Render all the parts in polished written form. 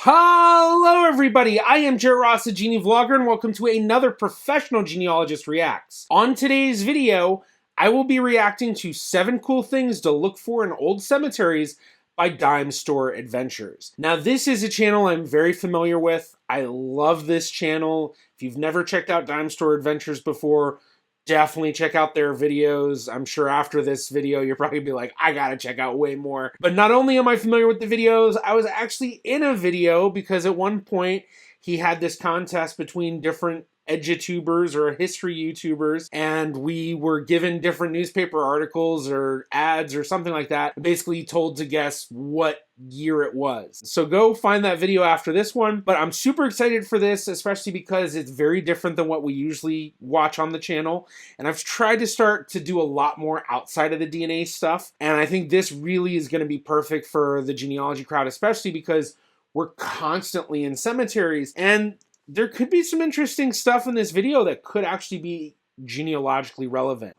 Hello everybody, I am Jared Ross, a Genie Vlogger, and welcome to another Professional Genealogist Reacts. On today's video, I will be reacting to 7 cool things to look for in old cemeteries by Dime Store Adventures. Now this is a channel I'm very familiar with. I love this channel. If you've never checked out Dime Store Adventures before, definitely check out their videos. I'm sure after this video, you'll probably be like, I gotta check out way more. But not only am I familiar with the videos, I was actually in a video because at one point he had this contest between different edutubers or history YouTubers, and we were given different newspaper articles or ads or something like that, basically told to guess what year it was. So go find that video after this one, but I'm super excited for this, especially because it's very different than what we usually watch on the channel, and I've tried to start to do a lot more outside of the DNA stuff, and I think this really is going to be perfect for the genealogy crowd, especially because we're constantly in cemeteries, and there could be some interesting stuff in this video that could actually be genealogically relevant.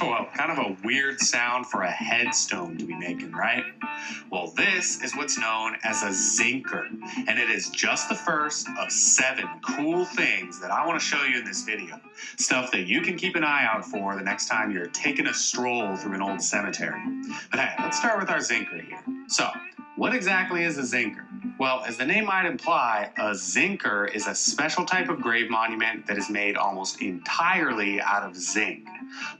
Well, kind of a weird sound for a headstone to be making, right? Well, this is what's known as a zinker, and it is just the first of 7 cool things that I want to show you in this video. Stuff that you can keep an eye out for the next time you're taking a stroll through an old cemetery. But hey, let's start with our zinker here. So, what exactly is a zinker? Well, as the name might imply, a zinker is a special type of grave monument that is made almost entirely out of zinc.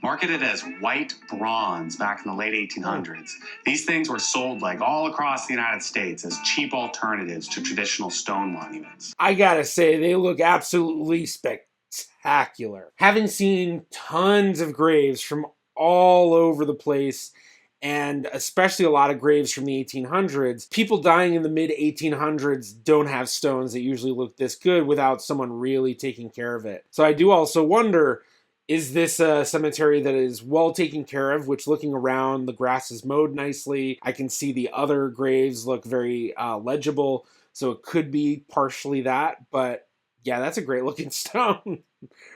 Marketed as white bronze back in the late 1800s, these things were sold like all across the United States as cheap alternatives to traditional stone monuments. I gotta say, they look absolutely spectacular. Having seen tons of graves from all over the place, and especially a lot of graves from the 1800s, people dying in the mid-1800s don't have stones that usually look this good without someone really taking care of it. So I do also wonder, is this a cemetery that is well taken care of, which looking around, the grass is mowed nicely. I can see the other graves look very legible, so it could be partially that, but yeah, that's a great looking stone.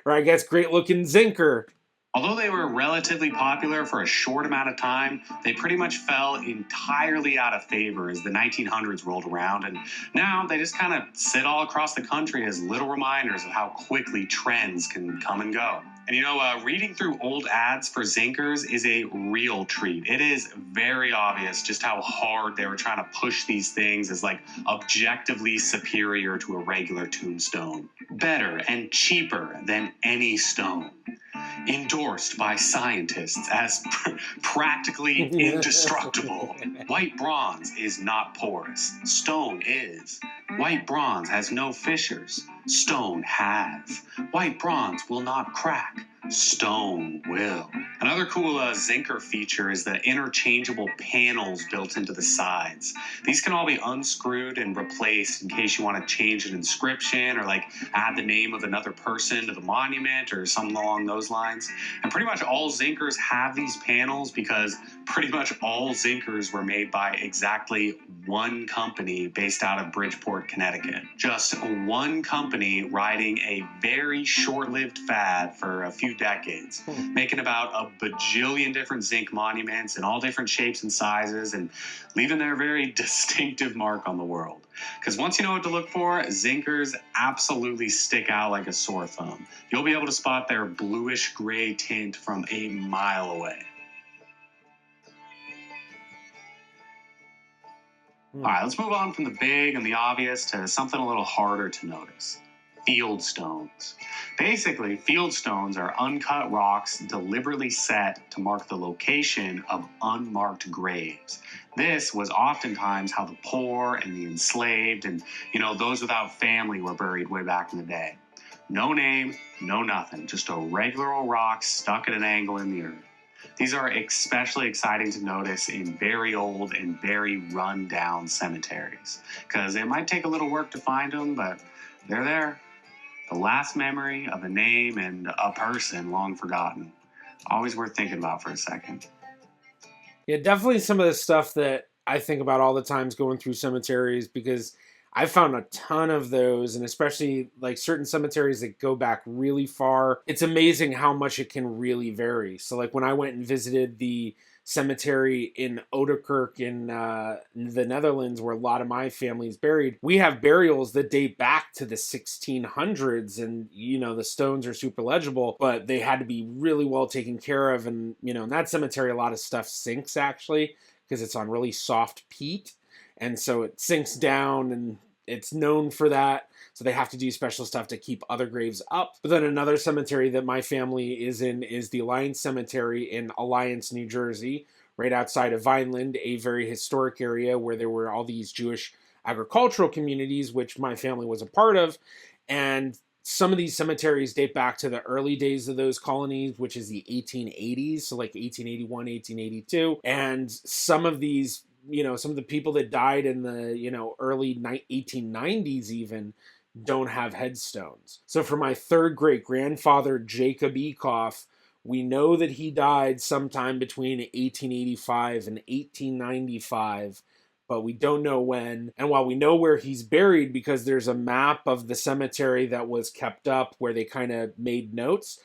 Or I guess great looking zinker. Although they were relatively popular for a short amount of time, they pretty much fell entirely out of favor as the 1900s rolled around, and now they just kind of sit all across the country as little reminders of how quickly trends can come and go. And you know, reading through old ads for zinkers is a real treat. It is very obvious just how hard they were trying to push these things as like objectively superior to a regular tombstone. Better and cheaper than any stone. Endorsed by scientists as practically indestructible. White bronze is not porous. Stone is. White bronze has no fissures. Stone has. White bronze will not crack. Stone will. Another cool zinker feature is the interchangeable panels built into the sides. These can all be unscrewed and replaced in case you want to change an inscription or like add the name of another person to the monument or something along those lines. And pretty much all zinkers have these panels because pretty much all zinkers were made by exactly one company based out of Bridgeport, Connecticut. Just one company riding a very short-lived fad for a few decades, making about a bajillion different zinc monuments in all different shapes and sizes and leaving their very distinctive mark on the world. Because once you know what to look for, zinkers absolutely stick out like a sore thumb. You'll be able to spot their bluish-gray tint from a mile away. All right, let's move on from the big and the obvious to something a little harder to notice. Field stones. Basically, field stones are uncut rocks deliberately set to mark the location of unmarked graves. This was oftentimes how the poor and the enslaved and, those without family were buried way back in the day. No name, no nothing, just a regular old rock stuck at an angle in the earth. These are especially exciting to notice in very old and very run-down cemeteries, because it might take a little work to find them, but they're there. The last memory of a name and a person long forgotten. Always worth thinking about for a second. Yeah, definitely some of the stuff that I think about all the times going through cemeteries, because I've found a ton of those, and especially like certain cemeteries that go back really far. It's amazing how much it can really vary. So like when I went and visited the cemetery in Oudekerk in the Netherlands, where a lot of my family's buried, we have burials that date back to the 1600s, and you know the stones are super legible, but they had to be really well taken care of. And you know, in that cemetery, a lot of stuff sinks actually because it's on really soft peat, and so it sinks down, and it's known for that. So they have to do special stuff to keep other graves up. But then another cemetery that my family is in is the Alliance Cemetery in Alliance, New Jersey, right outside of Vineland, a very historic area where there were all these Jewish agricultural communities, which my family was a part of. And some of these cemeteries date back to the early days of those colonies, which is the 1880s, so like 1881, 1882. And some of these, you know, some of the people that died in the, you know, early 1890s even don't have headstones. So for my third great grandfather, Jacob Ecoff, we know that he died sometime between 1885 and 1895, but we don't know when. And while we know where he's buried because there's a map of the cemetery that was kept up where they kind of made notes,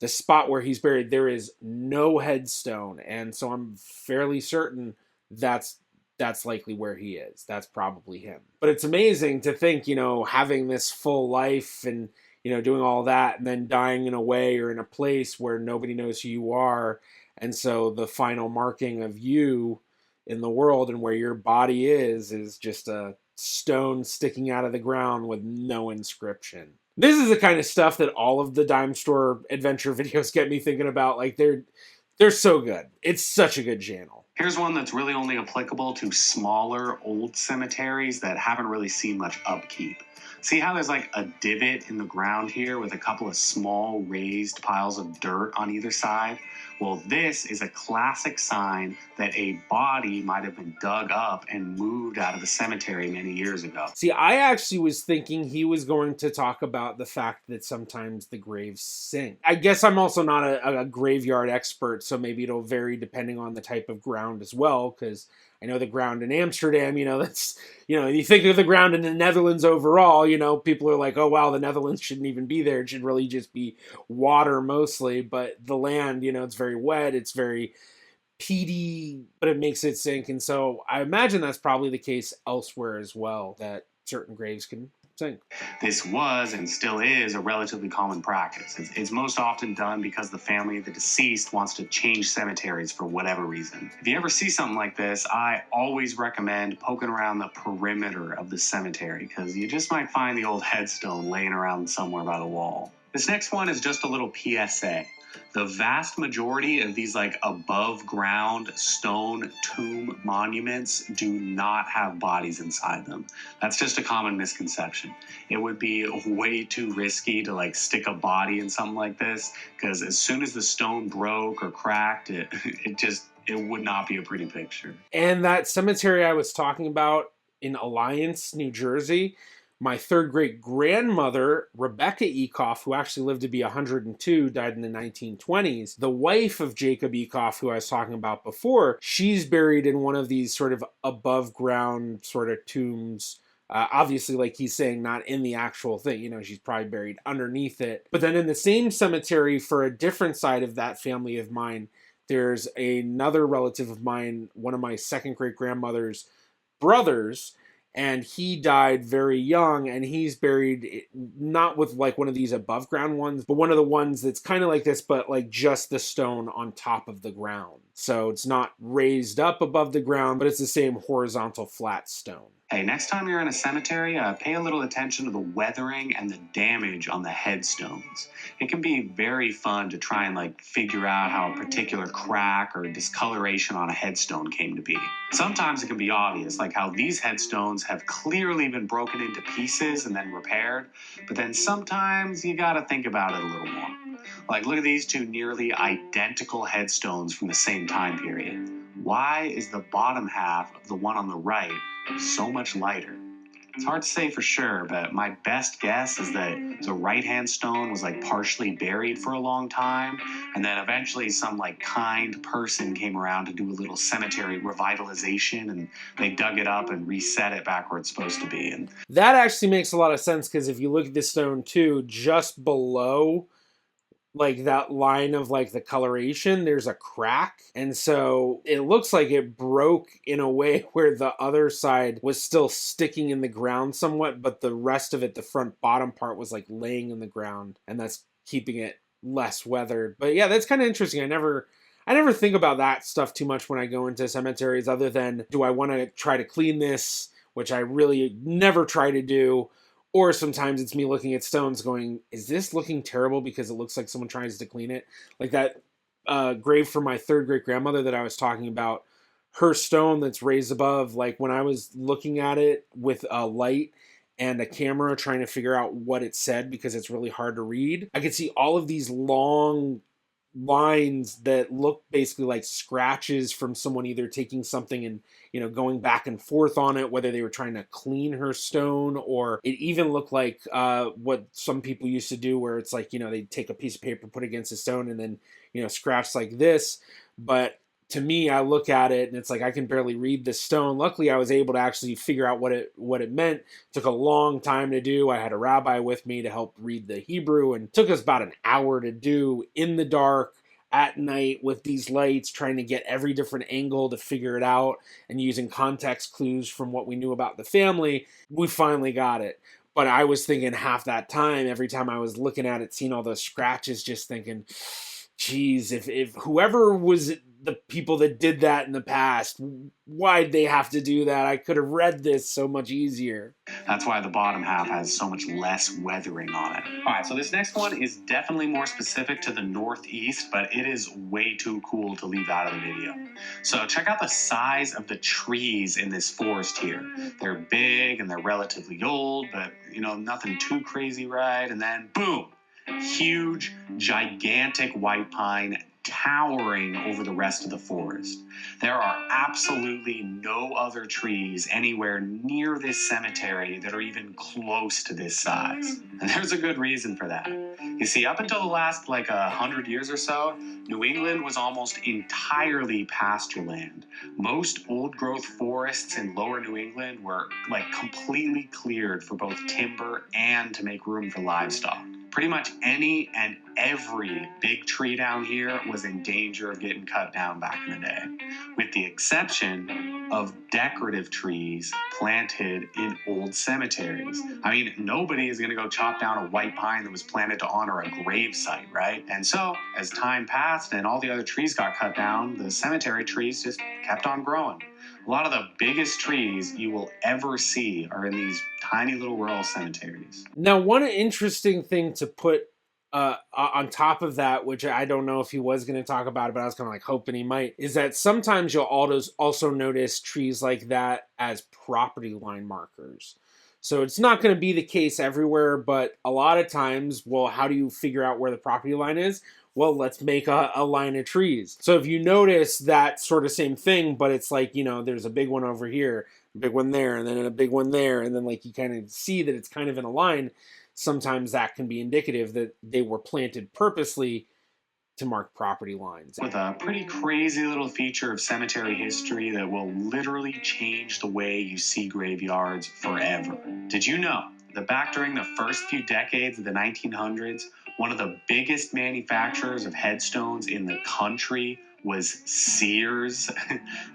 the spot where he's buried, there is no headstone. And so I'm fairly certain that's likely where he is. That's probably him. But it's amazing to think, you know, having this full life and, you know, doing all that and then dying in a way or in a place where nobody knows who you are. And so the final marking of you in the world and where your body is just a stone sticking out of the ground with no inscription. This is the kind of stuff that all of the dime store adventure videos get me thinking about. Like they're so good. It's such a good channel. Here's one that's really only applicable to smaller old cemeteries that haven't really seen much upkeep. See how there's like a divot in the ground here with a couple of small raised piles of dirt on either side? Well, this is a classic sign that a body might have been dug up and moved out of the cemetery many years ago. See, I actually was thinking he was going to talk about the fact that sometimes the graves sink. I guess I'm also not a graveyard expert, so maybe it'll vary depending on the type of ground as well, because I know the ground in Amsterdam, you know, that's, you know, you think of the ground in the Netherlands overall, you know, people are like, oh, wow, the Netherlands shouldn't even be there. It should really just be water mostly. But the land, you know, it's very wet. It's very peaty, but it makes it sink. And so I imagine that's probably the case elsewhere as well, that certain graves can sink. This was and still is a relatively common practice. It's most often done because the family of the deceased wants to change cemeteries for whatever reason. If you ever see something like this, I always recommend poking around the perimeter of the cemetery because you just might find the old headstone laying around somewhere by the wall. This next one is just a little PSA. The vast majority of these like above ground stone tomb monuments do not have bodies inside them. That's just a common misconception. It would be way too risky to like stick a body in something like this because as soon as the stone broke or cracked, it would not be a pretty picture. And that cemetery I was talking about in Alliance, New Jersey, my third great grandmother, Rebecca Ecoff, who actually lived to be 102, died in the 1920s. The wife of Jacob Ecoff, who I was talking about before, she's buried in one of these sort of above ground sort of tombs. Obviously, like he's saying, not in the actual thing. You know, she's probably buried underneath it. But then in the same cemetery for a different side of that family of mine, there's another relative of mine, one of my second great grandmother's brothers, and he died very young, and he's buried not with like one of these above ground ones, but one of the ones that's kind of like this, but like just the stone on top of the ground. So it's not raised up above the ground, but it's the same horizontal flat stone. Hey, next time you're in a cemetery, pay a little attention to the weathering and the damage on the headstones. It can be very fun to try and like figure out how a particular crack or discoloration on a headstone came to be. Sometimes it can be obvious, like how these headstones have clearly been broken into pieces and then repaired, but then sometimes you gotta think about it a little more. Like, look at these two nearly identical headstones from the same time period. Why is the bottom half of the one on the right so much lighter? It's hard to say for sure, but my best guess is that the right hand stone was like partially buried for a long time, and then eventually some like kind person came around to do a little cemetery revitalization, and they dug it up and reset it back where it's supposed to be. And That actually makes a lot of sense, because if you look at this stone too, just below like that line of like the coloration, there's a crack, and so it looks like it broke in a way where the other side was still sticking in the ground somewhat, but the rest of it, the front bottom part, was like laying in the ground, and that's keeping it less weathered. But yeah, that's kind of interesting. I never think about that stuff too much when I go into cemeteries, other than, do I want to try to clean this, which I really never try to do. Or sometimes it's me looking at stones going, is this looking terrible because it looks like someone tries to clean it? Like that grave for my third great grandmother that I was talking about, her stone that's raised above, like when I was looking at it with a light and a camera trying to figure out what it said because it's really hard to read, I could see all of these long lines that look basically like scratches from someone either taking something and, going back and forth on it, whether they were trying to clean her stone, or it even looked like what some people used to do, where it's like, they take a piece of paper, put it against a stone, and then, scratch like this. But to me, I look at it and it's like I can barely read this stone. Luckily, I was able to actually figure out what it meant. It took a long time to do. I had a rabbi with me to help read the Hebrew, and it took us about an hour to do in the dark at night with these lights, trying to get every different angle to figure it out, and using context clues from what we knew about the family. We finally got it. But I was thinking half that time, every time I was looking at it, seeing all those scratches, just thinking, geez, if whoever was the people that did that in the past, why'd they have to do that? I could have read this so much easier. that's why the bottom half has so much less weathering on it. All right, so this next one is definitely more specific to the Northeast, but it is way too cool to leave out of the video. So check out the size of the trees in this forest here. They're big and they're relatively old, but nothing too crazy, right? And then boom, huge, gigantic white pine towering over the rest of the forest. There are absolutely no other trees anywhere near this cemetery that are even close to this size. And there's a good reason for that. You see, up until the last 100 years or so, New England was almost entirely pasture land. Most old growth forests in lower New England were completely cleared for both timber and to make room for livestock. Pretty much any and every big tree down here was in danger of getting cut down back in the day, with the exception of decorative trees planted in old cemeteries. I mean, nobody is going to go chop down a white pine that was planted to honor a grave site, right? And so, as time passed and all the other trees got cut down, the cemetery trees just kept on growing. A lot of the biggest trees you will ever see are in these tiny little rural cemeteries. Now, one interesting thing to put on top of that, which I don't know if he was going to talk about it, but I was kind of like hoping he might, is that sometimes you'll also notice trees like that as property line markers. So it's not going to be the case everywhere, but a lot of times, well, how do you figure out where the property line is? Well, let's make a line of trees. So if you notice that sort of same thing, but it's like, there's a big one over here, a big one there, and then a big one there, and then you kind of see that it's kind of in a line, sometimes that can be indicative that they were planted purposely to mark property lines. With a pretty crazy little feature of cemetery history that will literally change the way you see graveyards forever. Did you know that back during the first few decades of the 1900s, one of the biggest manufacturers of headstones in the country was Sears?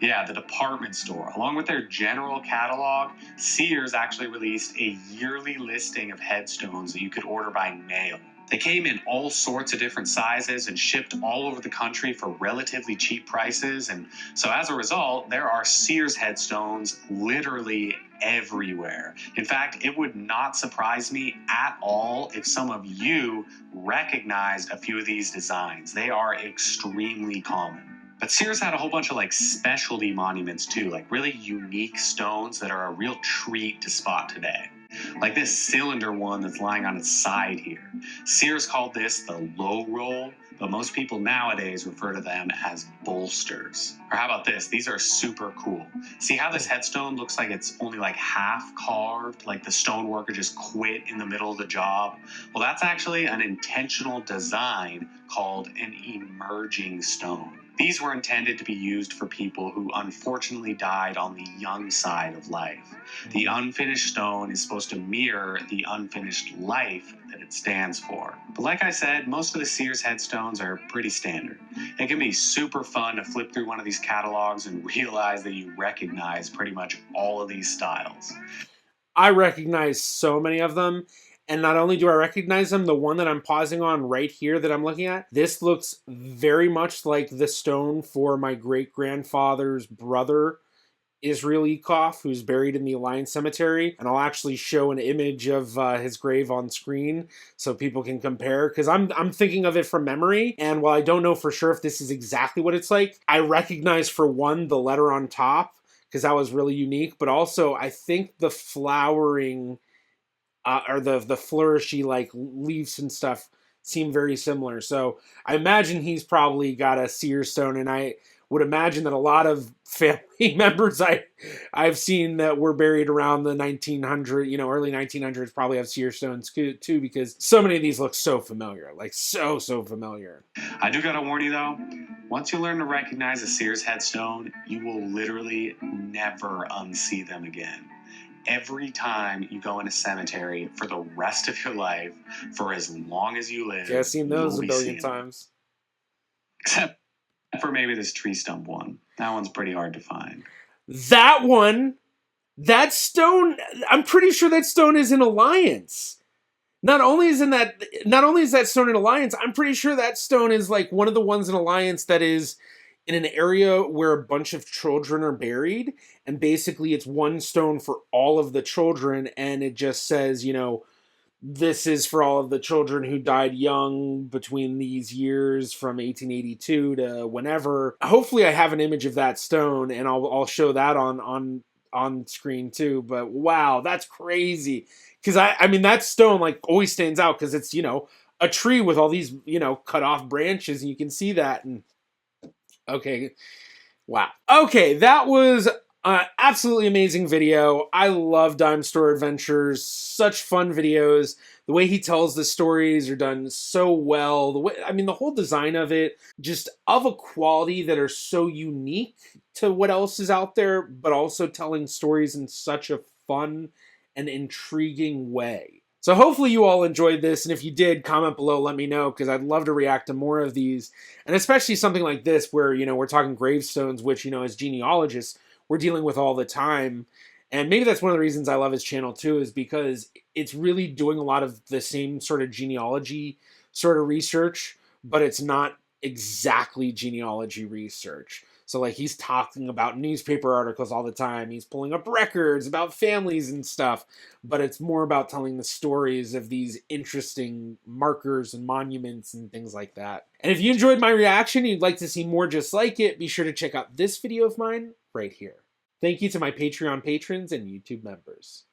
Yeah, the department store. Along with their general catalog, Sears actually released a yearly listing of headstones that you could order by mail. They came in all sorts of different sizes and shipped all over the country for relatively cheap prices. And so as a result, there are Sears headstones literally everywhere. In fact, it would not surprise me at all if some of you recognized a few of these designs. They are extremely common. But Sears had a whole bunch of specialty monuments too, really unique stones that are a real treat to spot today. Like this cylinder one that's lying on its side here. Sears called this the low roll, but most people nowadays refer to them as bolsters. Or how about this? These are super cool. See how this headstone looks like it's only like half carved, like the stoneworker just quit in the middle of the job? Well, that's actually an intentional design called an emerging stone. These were intended to be used for people who unfortunately died on the young side of life. The unfinished stone is supposed to mirror the unfinished life that it stands for. But like I said, most of the Sears headstones are pretty standard. It can be super fun to flip through one of these catalogs and realize that you recognize pretty much all of these styles. I recognize so many of them. And not only do I recognize them, the one that I'm pausing on right here that I'm looking at, this looks very much like the stone for my great-grandfather's brother, Israel Ekoff, who's buried in the Alliance Cemetery. And I'll actually show an image of his grave on screen so people can compare, because I'm thinking of it from memory. And while I don't know for sure if this is exactly what it's like, I recognize, for one, the letter on top, because that was really unique. But also, I think the flowering or the flourishy like leaves and stuff seem very similar. So I imagine he's probably got a Sears stone, and I would imagine that a lot of family members I've seen that were buried around the 1900, early 1900s probably have Sears stones too, because so many of these look so familiar, like so familiar. I do gotta warn you though, once you learn to recognize a Sears headstone, you will literally never unsee them again. Every time you go in a cemetery for the rest of your life, for as long as you live, Yeah, I've seen those a billion times. Except for maybe this tree stump one. That one's pretty hard to find. That one, that stone, I'm pretty sure that stone is in Alliance. Not only is that stone in Alliance, I'm pretty sure that stone is like one of the ones in Alliance that is in an area where a bunch of children are buried, and basically it's one stone for all of the children, and it just says, this is for all of the children who died young between these years from 1882 to whenever. Hopefully I have an image of that stone, and I'll show that on screen too. But wow, that's crazy. Because I mean, that stone like always stands out because it's, a tree with all these, cut off branches, and you can see that. And okay, wow. Okay, that was an absolutely amazing video. I love Dime Store Adventures. Such fun videos. The way he tells the stories are done so well. The whole design of it, just of a quality that are so unique to what else is out there, but also telling stories in such a fun and intriguing way. So hopefully you all enjoyed this, and if you did, comment below, let me know, because I'd love to react to more of these, and especially something like this where, we're talking gravestones, which, as genealogists, we're dealing with all the time. And maybe that's one of the reasons I love his channel too, is because it's really doing a lot of the same sort of genealogy sort of research, but it's not exactly genealogy research. So like he's talking about newspaper articles all the time. He's pulling up records about families and stuff, but it's more about telling the stories of these interesting markers and monuments and things like that. And if you enjoyed my reaction and you'd like to see more just like it, be sure to check out this video of mine right here. Thank you to my Patreon patrons and YouTube members.